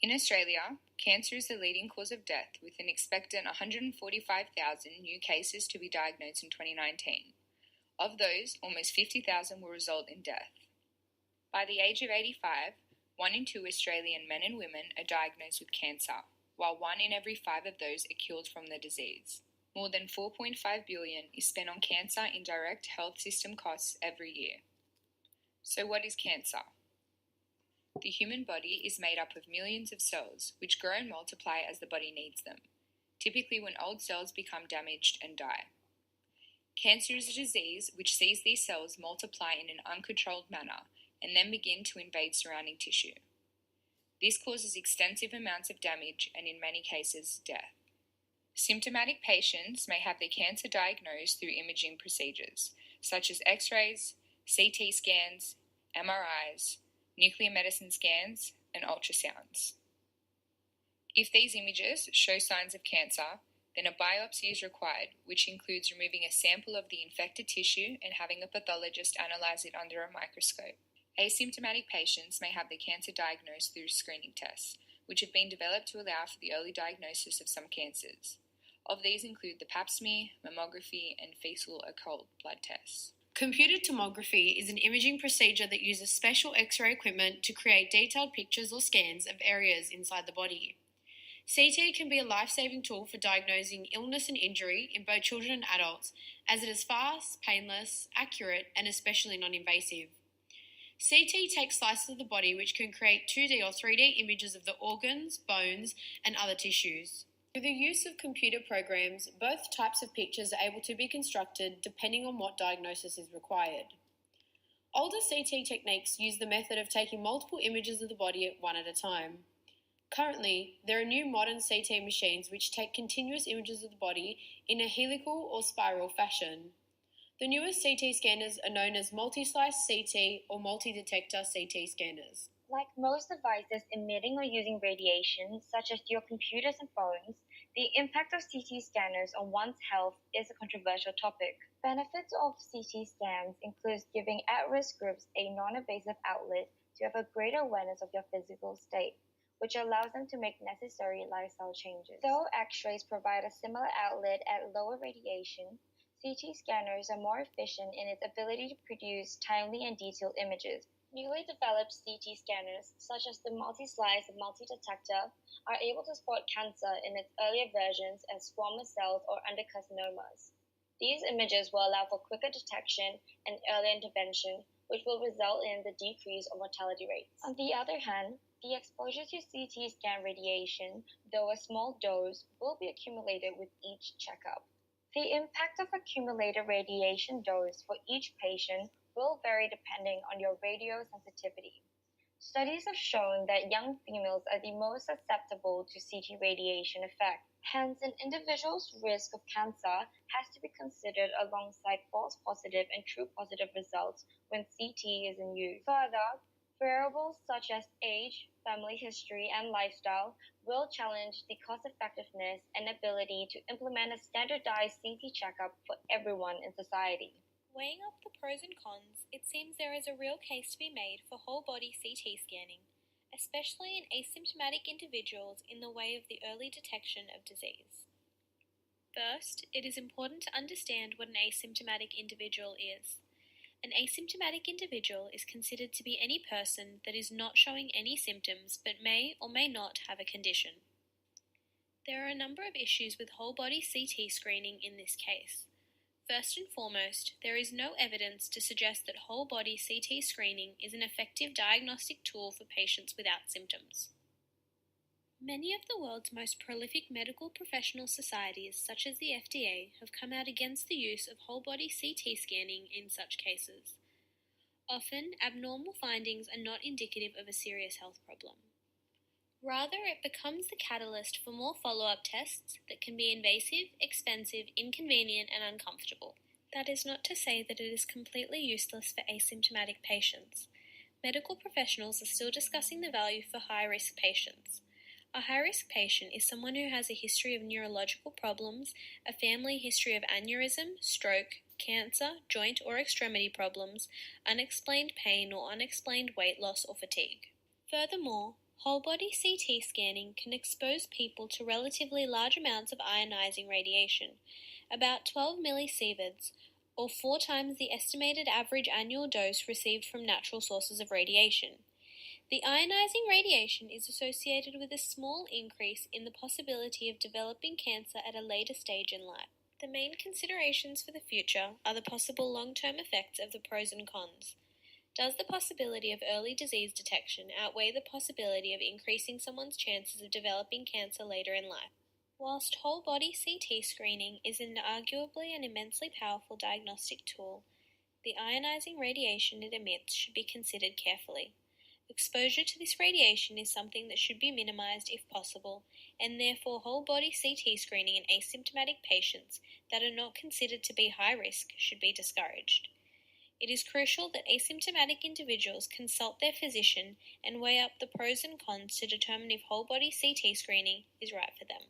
In Australia, cancer is the leading cause of death, with an expected 145,000 new cases to be diagnosed in 2019. Of those, almost 50,000 will result in death. By the age of 85, 1 in 2 Australian men and women are diagnosed with cancer, while 1 in every 5 of those are killed from the disease. More than $4.5 billion is spent on cancer in direct health system costs every year. So what is cancer? The human body is made up of millions of cells, which grow and multiply as the body needs them, typically when old cells become damaged and die. Cancer is a disease which sees these cells multiply in an uncontrolled manner and then begin to invade surrounding tissue. This causes extensive amounts of damage and, in many cases, death. Symptomatic patients may have their cancer diagnosed through imaging procedures, such as X-rays, CT scans, MRIs, nuclear medicine scans, and ultrasounds. If these images show signs of cancer, then a biopsy is required, which includes removing a sample of the infected tissue and having a pathologist analyze it under a microscope. Asymptomatic patients may have their cancer diagnosed through screening tests, which have been developed to allow for the early diagnosis of some cancers. Of these include the pap smear, mammography, and fecal occult blood tests. Computed tomography is an imaging procedure that uses special X-ray equipment to create detailed pictures or scans of areas inside the body. CT can be a life-saving tool for diagnosing illness and injury in both children and adults, as it is fast, painless, accurate, and especially non-invasive. CT takes slices of the body which can create 2D or 3D images of the organs, bones, and other tissues. Through the use of computer programs, both types of pictures are able to be constructed depending on what diagnosis is required. Older CT techniques use the method of taking multiple images of the body one at a time. Currently, there are new modern CT machines which take continuous images of the body in a helical or spiral fashion. The newest CT scanners are known as multi-slice CT or multi-detector CT scanners. Like most devices emitting or using radiation, such as your computers and phones, the impact of CT scanners on one's health is a controversial topic. Benefits of CT scans include giving at-risk groups a non-invasive outlet to have a greater awareness of their physical state, which allows them to make necessary lifestyle changes. Though X-rays provide a similar outlet at lower radiation, CT scanners are more efficient in its ability to produce timely and detailed images. Newly developed CT scanners, such as the multi-slice and multi-detector, are able to spot cancer in its earlier versions as squamous cells or undercarcinomas. These images will allow for quicker detection and earlier intervention, which will result in the decrease of mortality rates. On the other hand, the exposure to CT scan radiation, though a small dose, will be accumulated with each checkup. The impact of accumulated radiation dose for each patient will vary depending on your radiosensitivity. Studies have shown that young females are the most susceptible to CT radiation effect. Hence, an individual's risk of cancer has to be considered alongside false positive and true positive results when CT is in use. Further, variables such as age, family history, and lifestyle will challenge the cost-effectiveness and ability to implement a standardized CT checkup for everyone in society. Weighing up the pros and cons, it seems there is a real case to be made for whole-body CT scanning, especially in asymptomatic individuals in the way of the early detection of disease. First, it is important to understand what an asymptomatic individual is. An asymptomatic individual is considered to be any person that is not showing any symptoms but may or may not have a condition. There are a number of issues with whole-body CT screening in this case. First and foremost, there is no evidence to suggest that whole-body CT screening is an effective diagnostic tool for patients without symptoms. Many of the world's most prolific medical professional societies, such as the FDA, have come out against the use of whole-body CT scanning in such cases. Often, abnormal findings are not indicative of a serious health problem. Rather, it becomes the catalyst for more follow-up tests that can be invasive, expensive, inconvenient, and uncomfortable. That is not to say that it is completely useless for asymptomatic patients. Medical professionals are still discussing the value for high-risk patients. A high-risk patient is someone who has a history of neurological problems, a family history of aneurysm, stroke, cancer, joint or extremity problems, unexplained pain or unexplained weight loss or fatigue. Furthermore, Whole-body CT scanning can expose people to relatively large amounts of ionizing radiation, about 12 millisieverts, or 4 times the estimated average annual dose received from natural sources of radiation. The ionizing radiation is associated with a small increase in the possibility of developing cancer at a later stage in life. The main considerations for the future are the possible long-term effects of the pros and cons. Does the possibility of early disease detection outweigh the possibility of increasing someone's chances of developing cancer later in life? Whilst whole-body CT screening is arguably an immensely powerful diagnostic tool, the ionizing radiation it emits should be considered carefully. Exposure to this radiation is something that should be minimized if possible, and therefore whole-body CT screening in asymptomatic patients that are not considered to be high risk should be discouraged. It is crucial that asymptomatic individuals consult their physician and weigh up the pros and cons to determine if whole-body CT screening is right for them.